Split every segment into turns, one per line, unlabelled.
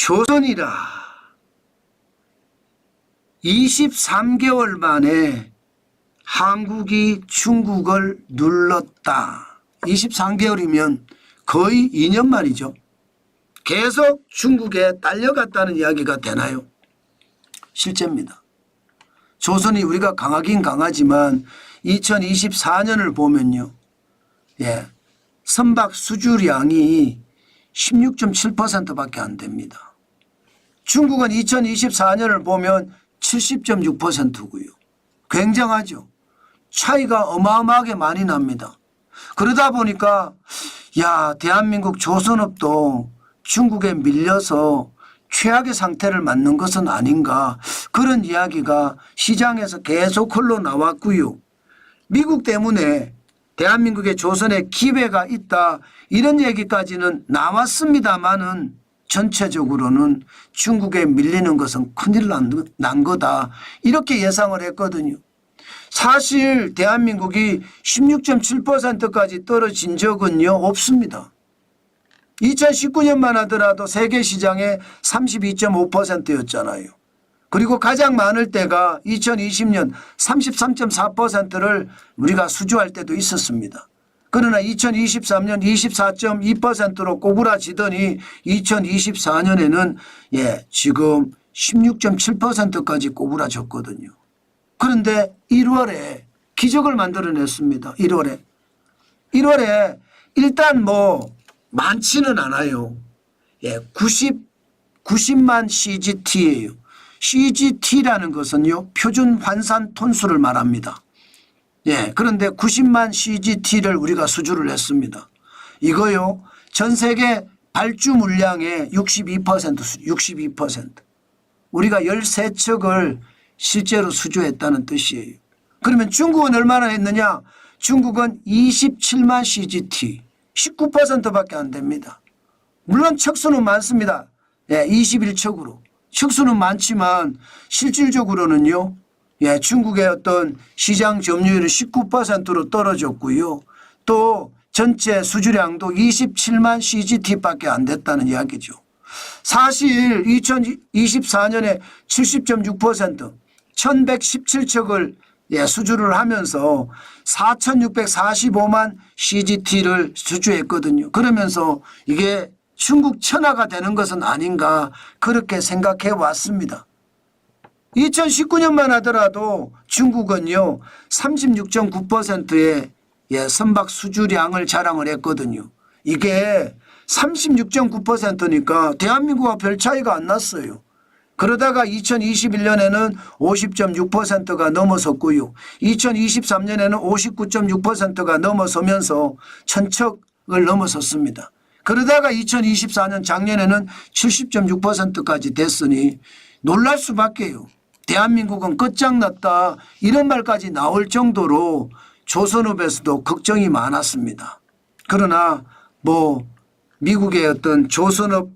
조선이라 23개월 만에 한국이 중국을 눌렀다. 23개월이면 거의 2년 만이죠. 계속 중국에 딸려갔다는 이야기가 되나요? 실제입니다. 조선이 우리가 강하긴 강하지만 2024년을 보면요. 선박 수주량이 16.7%밖에 안 됩니다. 중국은 2024년을 보면 70.6%고요. 굉장하죠. 차이가 어마어마하게 많이 납니다. 그러다 보니까 대한민국 조선업도 중국에 밀려서 최악의 상태를 맞는 것은 아닌가, 그런 이야기가 시장에서 계속 흘러나왔고요. 미국 때문에 대한민국의 조선에 기회가 있다, 이런 얘기까지는 나왔습니다마는 전체적으로는 중국에 밀리는 것은 큰일 난 거다, 이렇게 예상을 했거든요. 사실 대한민국이 16.7%까지 떨어진 적은요 없습니다. 2019년만 하더라도 세계 시장의 32.5%였잖아요. 그리고 가장 많을 때가 2020년 33.4%를 우리가 수주할 때도 있었습니다. 그러나 2023년 24.2%로 꼬부라지더니 2024년에는 지금 16.7%까지 꼬부라졌거든요. 그런데 1월에 기적을 만들어냈습니다. 1월에 일단 많지는 않아요. 90만 CGT예요. CGT라는 것은요, 표준 환산 톤수를 말합니다. 그런데 90만 CGT를 우리가 수주를 했습니다. 이거요, 전 세계 발주 물량의 62%. 우리가 13척을 실제로 수주했다는 뜻이에요. 그러면 중국은 얼마나 했느냐? 중국은 27만 CGT, 19%밖에 안 됩니다. 물론 척수는 많습니다. 21척으로. 척수는 많지만 실질적으로는요, 중국의 어떤 시장 점유율은 19%로 떨어졌고요. 또 전체 수주량도 27만 CGT밖에 안 됐다는 이야기죠. 사실 2024년에 70.6%, 1117척을 수주를 하면서 4645만 CGT를 수주했거든요. 그러면서 이게 중국 천하가 되는 것은 아닌가, 그렇게 생각해 왔습니다. 2019년만 하더라도 중국은요 36.9%의 선박 수주량을 자랑을 했거든요. 이게 36.9%니까 대한민국과 별 차이가 안 났어요. 그러다가 2021년에는 50.6%가 넘어섰고요. 2023년에는 59.6%가 넘어서면서 1000척을 넘어섰습니다. 그러다가 2024년 작년에는 70.6%까지 됐으니 놀랄 수밖에요. 대한민국은 끝장났다, 이런 말까지 나올 정도로 조선업에서도 걱정이 많았습니다. 그러나 미국의 어떤 조선업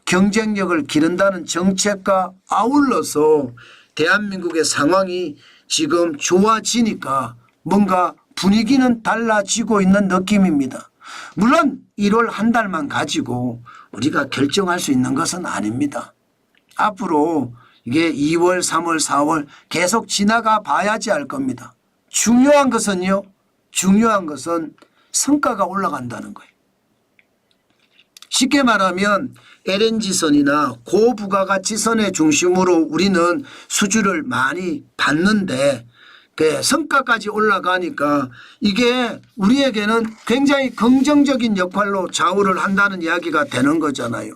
경쟁력을 기른다는 정책과 아울러서 대한민국의 상황이 지금 좋아지니까 뭔가 분위기는 달라지고 있는 느낌입니다. 물론 1월 한 달만 가지고 우리가 결정할 수 있는 것은 아닙니다. 앞으로 이게 2월, 3월, 4월 계속 지나가 봐야지 알 겁니다. 중요한 것은 성과가 올라간다는 거예요. 쉽게 말하면 LNG선이나 고부가가치선의 중심으로 우리는 수주를 많이 받는데 성과까지 올라가니까 이게 우리에게는 굉장히 긍정적인 역할로 좌우를 한다는 이야기가 되는 거잖아요.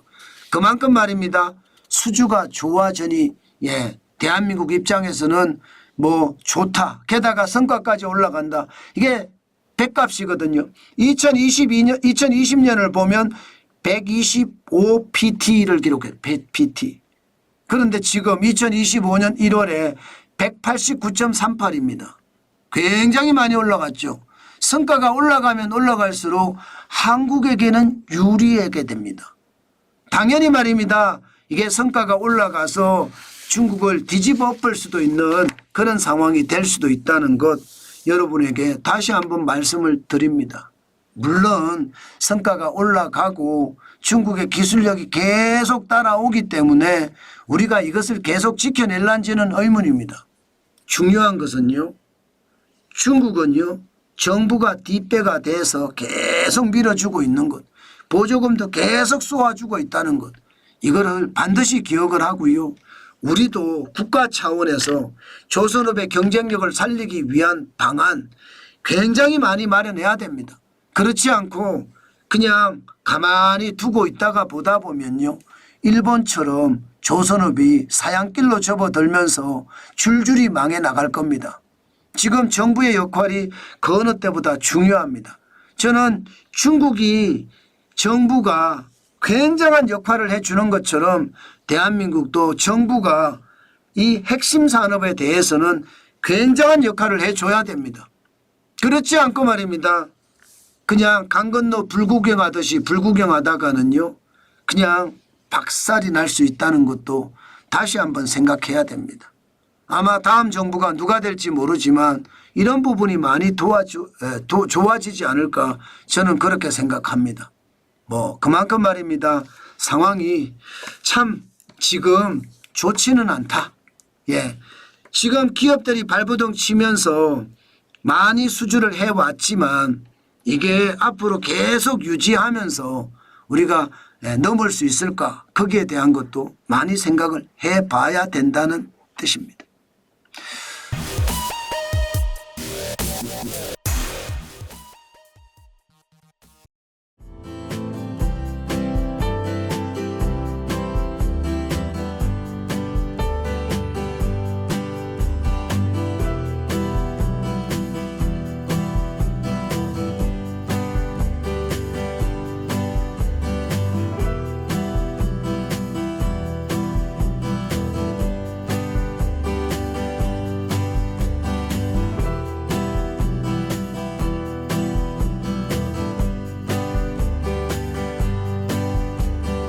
그만큼 말입니다. 수주가 좋아지니 대한민국 입장에서는 좋다. 게다가 성과까지 올라간다. 이게 백값이거든요. 2020년을 보면 125PT를 기록해요. PT. 그런데 지금 2025년 1월에 189.38입니다. 굉장히 많이 올라갔죠. 성과가 올라가면 올라갈수록 한국에게는 유리하게 됩니다. 당연히 말입니다. 이게 성과가 올라가서 중국을 뒤집어 엎을 수도 있는 그런 상황이 될 수도 있다는 것, 여러분에게 다시 한번 말씀을 드립니다. 물론 성과가 올라가고 중국의 기술력이 계속 따라오기 때문에 우리가 이것을 계속 지켜낼란지는 의문입니다. 중요한 것은요. 중국은요. 정부가 뒷배가 돼서 계속 밀어주고 있는 것. 보조금도 계속 쏘아주고 있다는 것. 이거를 반드시 기억을 하고요. 우리도 국가 차원에서 조선업의 경쟁력을 살리기 위한 방안 굉장히 많이 마련해야 됩니다. 그렇지 않고 그냥 가만히 두고 있다가 보다 보면요. 일본처럼 조선업이 사양길로 접어들면서 줄줄이 망해 나갈 겁니다. 지금 정부의 역할이 그 어느 때보다 중요합니다. 저는 중국이 정부가 굉장한 역할을 해주는 것처럼 대한민국도 정부가 이 핵심 산업에 대해서는 굉장한 역할을 해줘야 됩니다. 그렇지 않고 말입니다. 그냥 강 건너 불구경하듯이 불구경하다가는요. 그냥 박살이 날 수 있다는 것도 다시 한번 생각해야 됩니다. 아마 다음 정부가 누가 될지 모르지만 이런 부분이 많이 좋아지지 않을까 저는 그렇게 생각합니다. 그만큼 말입니다. 상황이 참 지금 좋지는 않다. 예, 지금 기업들이 발버둥 치면서 많이 수주를 해왔지만 이게 앞으로 계속 유지하면서 우리가 넘을 수 있을까? 거기에 대한 것도 많이 생각을 해봐야 된다는 뜻입니다.